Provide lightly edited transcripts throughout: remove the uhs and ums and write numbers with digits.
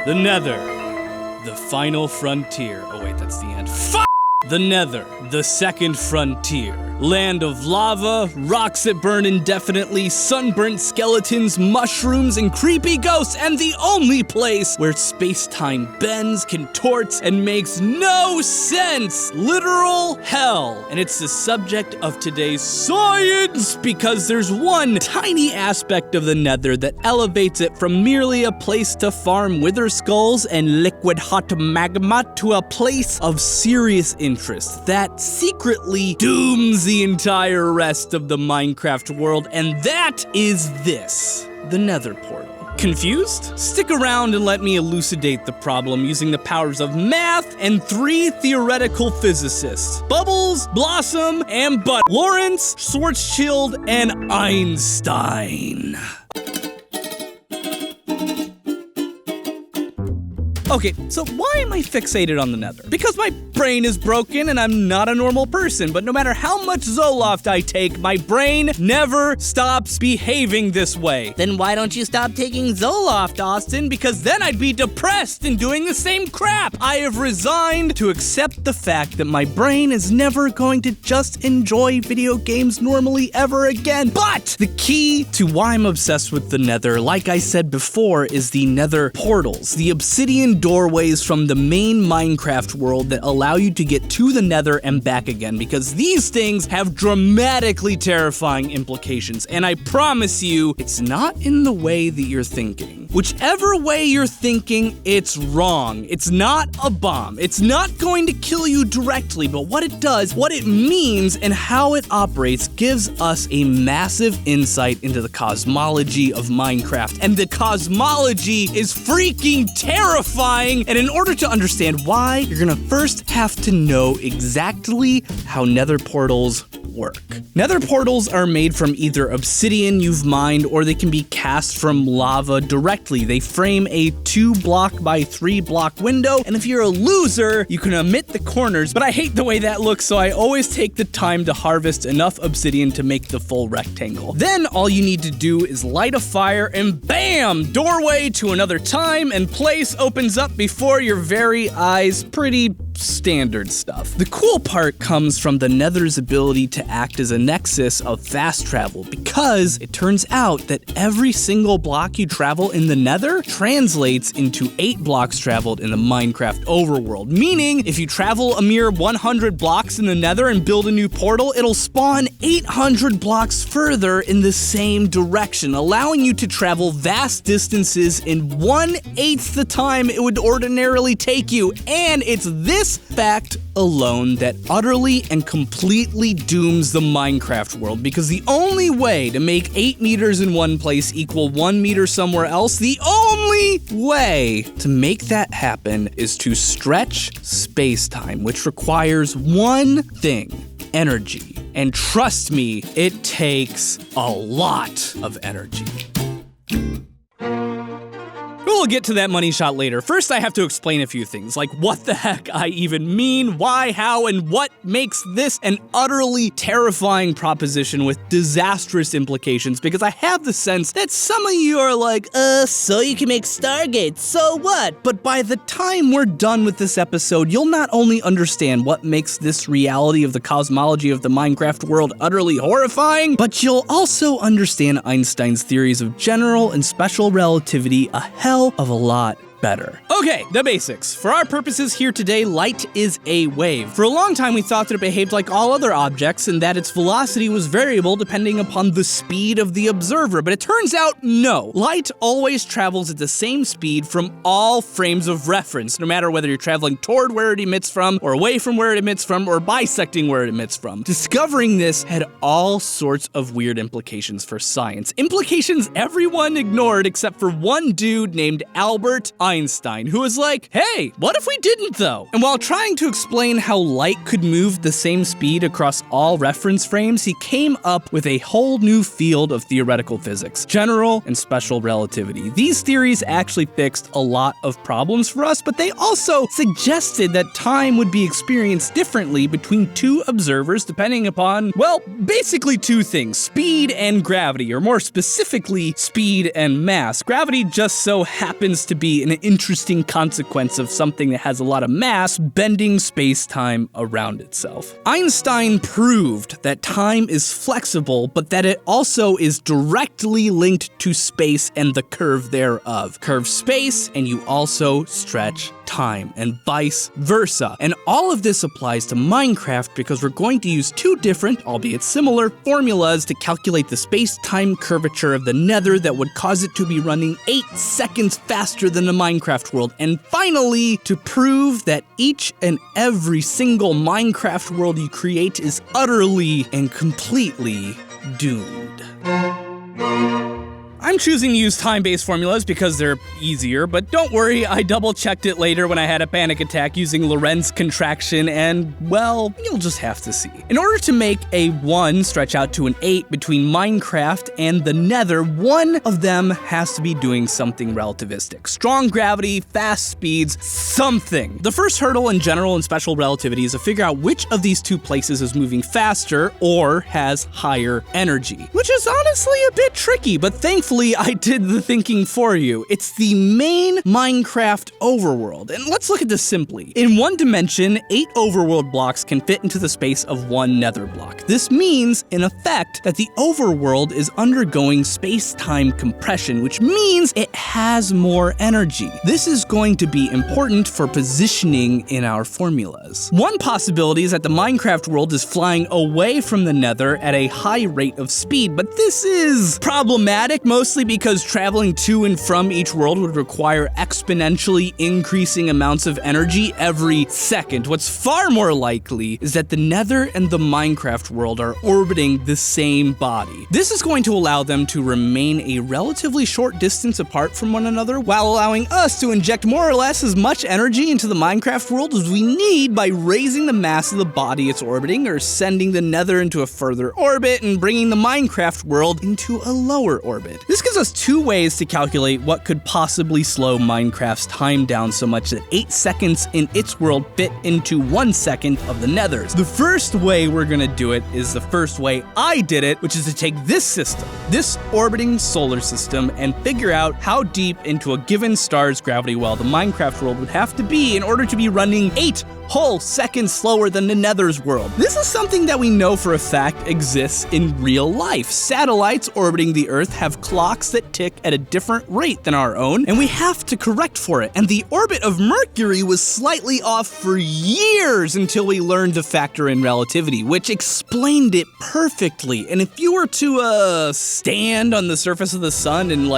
The Nether, the final frontier. Oh wait, that's the end. The Nether, the second frontier. Land of lava, rocks that burn indefinitely, sunburnt skeletons, mushrooms, and creepy ghosts, and the only place where space-time bends, contorts, and makes no sense. Literal hell. And it's the subject of today's science, because there's one tiny aspect of the Nether that elevates it from merely a place to farm wither skulls and liquid hot magma to a place of serious interest that secretly dooms the entire rest of the Minecraft world, and that is this, the Nether Portal. Confused? Stick around and let me elucidate the problem using the powers of math and 3 theoretical physicists, Bubbles, Blossom, and Butt, Lorenz, Schwarzschild, and Einstein. Okay, so why am I fixated on the Nether? Because my brain is broken and I'm not a normal person, but no matter how much Zoloft I take, my brain never stops behaving this way. Then why don't you stop taking Zoloft, Austin? Because then I'd be depressed and doing the same crap. I have resigned to accept the fact that my brain is never going to just enjoy video games normally ever again. But the key to why I'm obsessed with the Nether, like I said before, is the Nether Portals, the obsidian doorways from the main Minecraft world that allow you to get to the Nether and back again, because these things have dramatically terrifying implications, and I promise you, it's not in the way that you're thinking. Whichever way you're thinking, it's wrong. It's not a bomb. It's not going to kill you directly, but what it does, what it means, and how it operates gives us a massive insight into the cosmology of Minecraft, and the cosmology is freaking terrifying. And in order to understand why, you're gonna first have to know exactly how Nether portals work. Nether portals are made from either obsidian you've mined, or they can be cast from lava directly. They frame a 2-block by 3-block window, and if you're a loser, you can omit the corners, but I hate the way that looks, so I always take the time to harvest enough obsidian to make the full rectangle. Then all you need to do is light a fire, and bam! Doorway to another time and place opens up before your very eyes. Pretty standard stuff. The cool part comes from the Nether's ability to act as a nexus of fast travel, because it turns out that every single block you travel in the Nether translates into 8 blocks traveled in the Minecraft overworld. Meaning, if you travel a mere 100 blocks in the Nether and build a new portal, it'll spawn 800 blocks further in the same direction, allowing you to travel vast distances in 1/8 the time it would ordinarily take you. And it's this fact alone that utterly and completely dooms the Minecraft world, because the only way to make 8 meters in one place equal 1 meter somewhere else, the only way to make that happen is to stretch space-time, which requires one thing: energy. And trust me, it takes a lot of energy. We'll get to that money shot later. First, I have to explain a few things, like what the heck I even mean, why, how, and what makes this an utterly terrifying proposition with disastrous implications, because I have the sense that some of you are like, so you can make Stargates, so what? But by the time we're done with this episode, you'll not only understand what makes this reality of the cosmology of the Minecraft world utterly horrifying, but you'll also understand Einstein's theories of general and special relativity a hell of a lot better. Okay, the basics. For our purposes here today, light is a wave. For a long time, we thought that it behaved like all other objects and that its velocity was variable depending upon the speed of the observer, but it turns out no. Light always travels at the same speed from all frames of reference, no matter whether you're traveling toward where it emits from, or away from where it emits from, or bisecting where it emits from. Discovering this had all sorts of weird implications for science. Implications everyone ignored except for one dude named Albert Einstein, who was like, hey, what if we didn't though? And while trying to explain how light could move the same speed across all reference frames, he came up with a whole new field of theoretical physics, general and special relativity. These theories actually fixed a lot of problems for us, but they also suggested that time would be experienced differently between two observers depending upon, well, basically two things, speed and gravity, or more specifically, speed and mass. Gravity just so happens to be an interesting unforeseen consequence of something that has a lot of mass bending space-time around itself. Einstein proved that time is flexible, but that it also is directly linked to space and the curve thereof. Curve space, and you also stretch time, and vice versa. And all of this applies to Minecraft because we're going to use two different, albeit similar, formulas to calculate the space-time curvature of the Nether that would cause it to be running 8 seconds faster than the Minecraft world. And finally, to prove that each and every single Minecraft world you create is utterly and completely doomed. I'm choosing to use time-based formulas because they're easier, but don't worry, I double-checked it later when I had a panic attack using Lorenz contraction, and, well, you'll just have to see. In order to make a 1 stretch out to an 8 between Minecraft and the Nether, one of them has to be doing something relativistic. Strong gravity, fast speeds, something. The first hurdle in general and special relativity is to figure out which of these two places is moving faster or has higher energy, which is honestly a bit tricky, but thankfully I did the thinking for you. It's the main Minecraft overworld, and let's look at this simply. In one dimension, 8 overworld blocks can fit into the space of 1 nether block. This means, in effect, that the overworld is undergoing space-time compression, which means it has more energy. This is going to be important for positioning in our formulas. One possibility is that the Minecraft world is flying away from the Nether at a high rate of speed, but this is problematic, mostly because traveling to and from each world would require exponentially increasing amounts of energy every second. What's far more likely is that the Nether and the Minecraft world are orbiting the same body. This is going to allow them to remain a relatively short distance apart from one another, while allowing us to inject more or less as much energy into the Minecraft world as we need by raising the mass of the body it's orbiting, or sending the Nether into a further orbit and bringing the Minecraft world into a lower orbit. This gives us two ways to calculate what could possibly slow Minecraft's time down so much that 8 seconds in its world fit into 1 second of the Nether's. The first way we're gonna do it is the first way I did it, which is to take this system, this orbiting solar system, and figure out how deep into a given star's gravity well the Minecraft world would have to be in order to be running 8 whole seconds slower than the Nether's world. This is something that we know for a fact exists in real life. Satellites orbiting the Earth have clocks that tick at a different rate than our own, and we have to correct for it. And the orbit of Mercury was slightly off for years until we learned to factor in relativity, which explained it perfectly. And if you were to, stand on the surface of the sun and,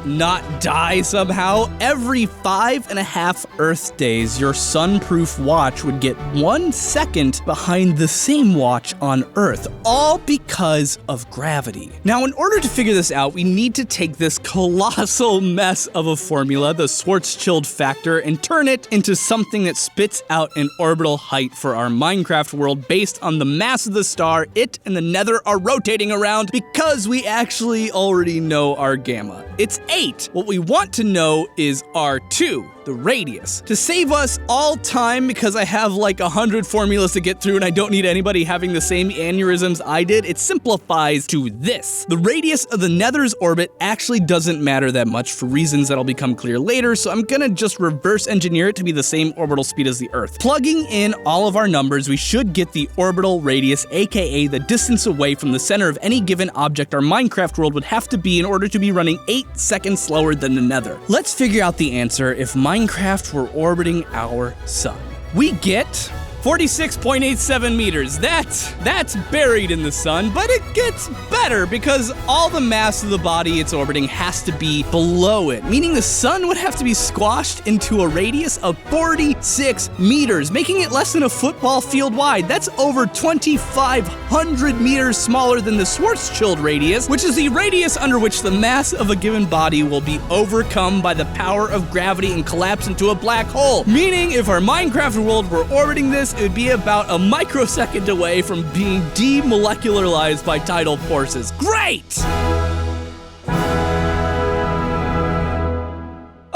not die somehow, every 5.5 Earth days, your sun-proof watch would get 1 second behind the same watch on Earth, all because of gravity. Now, in order to figure this out, we need to take this colossal mess of a formula, the Schwarzschild factor, and turn it into something that spits out an orbital height for our Minecraft world based on the mass of the star it and the Nether are rotating around, because we actually already know our gamma. It's 8. What we want to know is R2, the radius. To save us all time, because I have 100 formulas to get through and I don't need anybody having the same aneurysms I did, it simplifies to this. The radius of the Nether's orbit actually doesn't matter that much for reasons that'll become clear later, so I'm gonna just reverse engineer it to be the same orbital speed as the Earth. Plugging in all of our numbers, we should get the orbital radius, aka the distance away from the center of any given object our Minecraft world would have to be in order to be running 8 seconds slower than the Nether. Let's figure out the answer if Minecraft were orbiting our sun. We get 46.87 meters. That's buried in the sun, but it gets better because all the mass of the body it's orbiting has to be below it, meaning the sun would have to be squashed into a radius of 46 meters, making it less than a football field wide. That's over 2,500 meters smaller than the Schwarzschild radius, which is the radius under which the mass of a given body will be overcome by the power of gravity and collapse into a black hole. Meaning, if our Minecraft world were orbiting this, it would be about a microsecond away from being demolecularized by tidal forces. Great!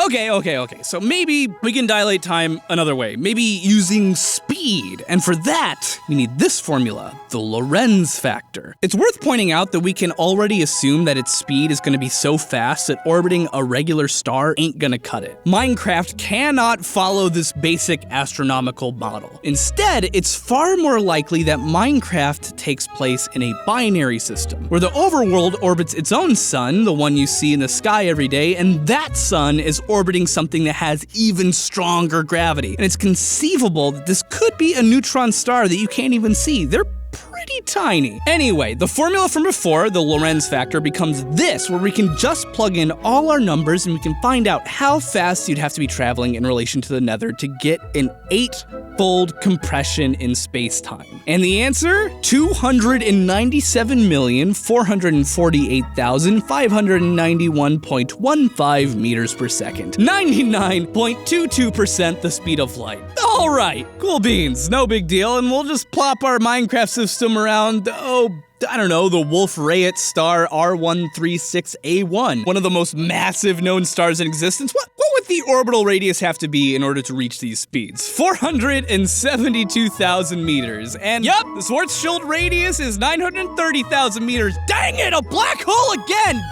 Okay. So maybe we can dilate time another way. Maybe using speed. And for that, we need this formula, the Lorenz Factor. It's worth pointing out that we can already assume that its speed is going to be so fast that orbiting a regular star ain't gonna cut it. Minecraft cannot follow this basic astronomical model. Instead, it's far more likely that Minecraft takes place in a binary system, where the overworld orbits its own sun, the one you see in the sky every day, and that sun is orbiting something that has even stronger gravity. And it's conceivable that this could be a neutron star that you can't even see. They're pretty tiny. Anyway, the formula from before, the Lorenz factor, becomes this, where we can just plug in all our numbers and we can find out how fast you'd have to be traveling in relation to the Nether to get an 8-fold compression in space-time. And the answer? 297,448,591.15 meters per second. 99.22% the speed of light. All right, cool beans, no big deal, and we'll just plop our Minecraft system around, I don't know, the Wolf-Rayet star R136A1, one of the most massive known stars in existence. What would the orbital radius have to be in order to reach these speeds? 472,000 meters. And yup, the Schwarzschild radius is 930,000 meters. Dang it, a black hole again!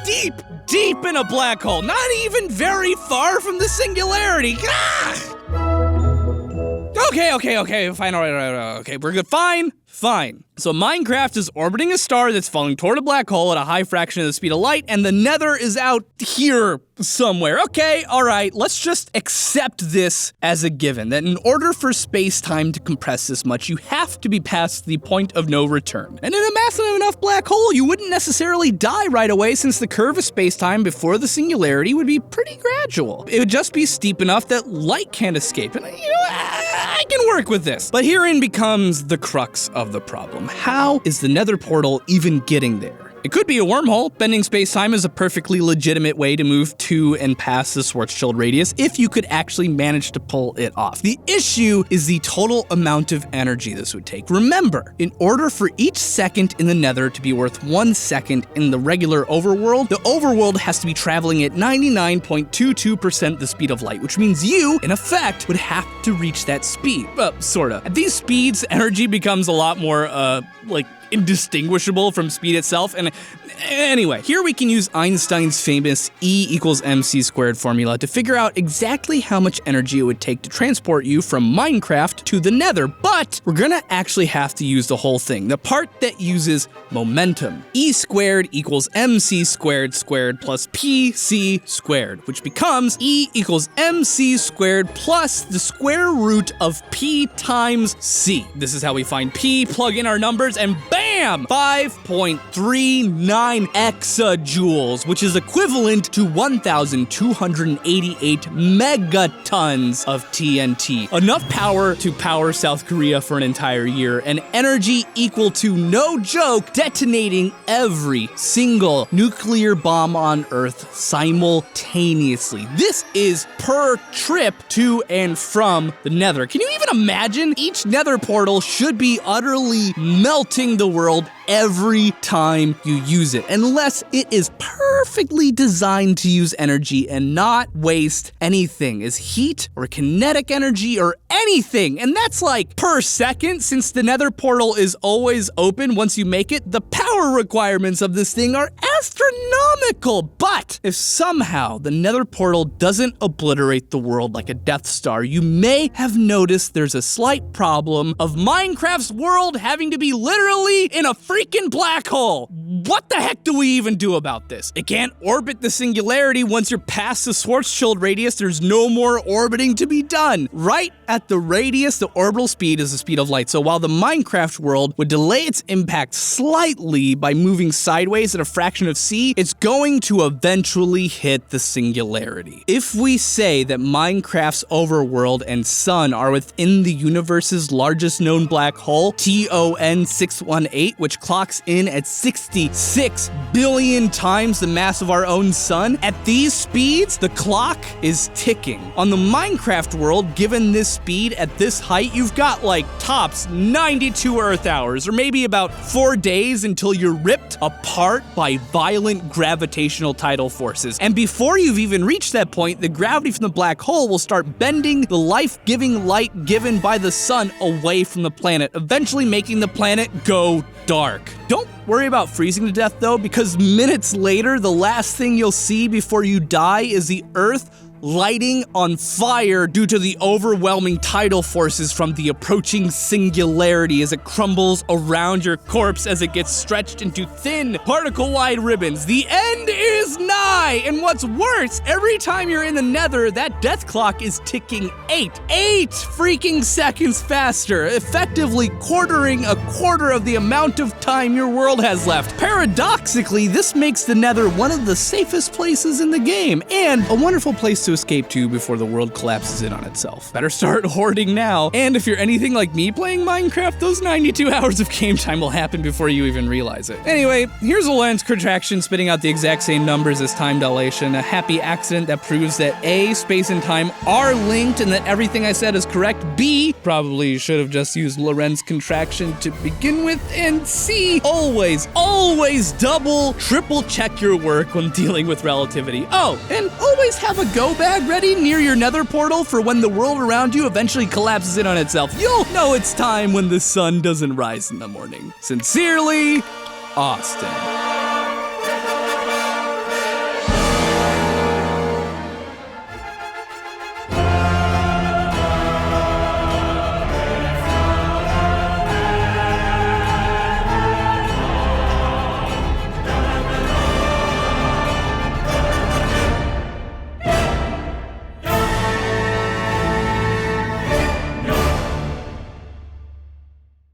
Deep in a black hole. Not even very far from the singularity. Okay, fine, all right, okay, we're good, fine. So Minecraft is orbiting a star that's falling toward a black hole at a high fraction of the speed of light, and the Nether is out here somewhere. Okay, all right, let's just accept this as a given, that in order for space-time to compress this much, you have to be past the point of no return. And in a massive enough black hole, you wouldn't necessarily die right away, since the curve of space-time before the singularity would be pretty gradual. It would just be steep enough that light can't escape, and I can work with this. But herein becomes the crux of the problem. How is the Nether Portal even getting there? It could be a wormhole. Bending space-time is a perfectly legitimate way to move to and past the Schwarzschild radius if you could actually manage to pull it off. The issue is the total amount of energy this would take. Remember, in order for each second in the Nether to be worth 1 second in the regular overworld, the overworld has to be traveling at 99.22% the speed of light, which means you, in effect, would have to reach that speed. Sorta. At these speeds, energy becomes a lot more, indistinguishable from speed itself. And anyway, here we can use Einstein's famous E equals mc squared formula to figure out exactly how much energy it would take to transport you from Minecraft to the Nether, but we're gonna actually have to use the whole thing, the part that uses momentum. E squared equals mc squared plus pc squared, which becomes E equals mc squared plus the square root of p times c. This is how we find p, plug in our numbers, and bam! 5.39 exajoules, which is equivalent to 1,288 megatons of TNT. Enough power to power South Korea for an entire year, and energy equal to, no joke, detonating every single nuclear bomb on Earth simultaneously. This is per trip to and from the Nether. Can you even imagine? Each Nether portal should be utterly melting the world every time you use it, unless it is perfectly designed to use energy and not waste anything as heat or kinetic energy or anything. And that's like per second, since the Nether portal is always open once you make it. The power requirements of this thing are astronomical. But if somehow the Nether portal doesn't obliterate the world like a Death Star, you may have noticed there's a slight problem of Minecraft's world having to be literally in a freaking black hole. What the heck do we even do about this? It can't orbit the singularity. Once you're past the Schwarzschild radius, there's no more orbiting to be done. Right at the radius, the orbital speed is the speed of light. So while the Minecraft world would delay its impact slightly by moving sideways at a fraction of c, it's going to eventually hit the singularity. If we say that Minecraft's overworld and sun are within the universe's largest known black hole, TON 618, which clocks in at 66 billion times the mass of our own sun, at these speeds, the clock is ticking. On the Minecraft world, given this speed at this height, you've got like tops 92 Earth hours, or maybe about 4 days until you're ripped apart by violent gravitational tidal forces. And before you've even reached that point, the gravity from the black hole will start bending the life-giving light given by the sun away from the planet, eventually making the planet go dark. Don't worry about freezing to death though, because minutes later, the last thing you'll see before you die is the Earth lighting on fire due to the overwhelming tidal forces from the approaching singularity as it crumbles around your corpse as it gets stretched into thin, particle-wide ribbons. The end is nigh! And what's worse, every time you're in the Nether, that death clock is ticking 8 freaking seconds faster, effectively quartering a quarter of the amount of time your world has left. Paradoxically, this makes the Nether one of the safest places in the game, and a wonderful place to escape to before the world collapses in on itself. Better start hoarding now. And if you're anything like me playing Minecraft, those 92 hours of game time will happen before you even realize it. Anyway, here's a lens contraction spitting out the exact same numbers as time dilation, a happy accident that proves that A, space and time are linked and that everything I said is correct. B, probably should have just used Lorenz contraction to begin with. And C, always double, triple check your work when dealing with relativity. Oh, and always have a go bag ready near your Nether portal for when the world around you eventually collapses in on itself. You'll know it's time when the sun doesn't rise in the morning. Sincerely, Austin.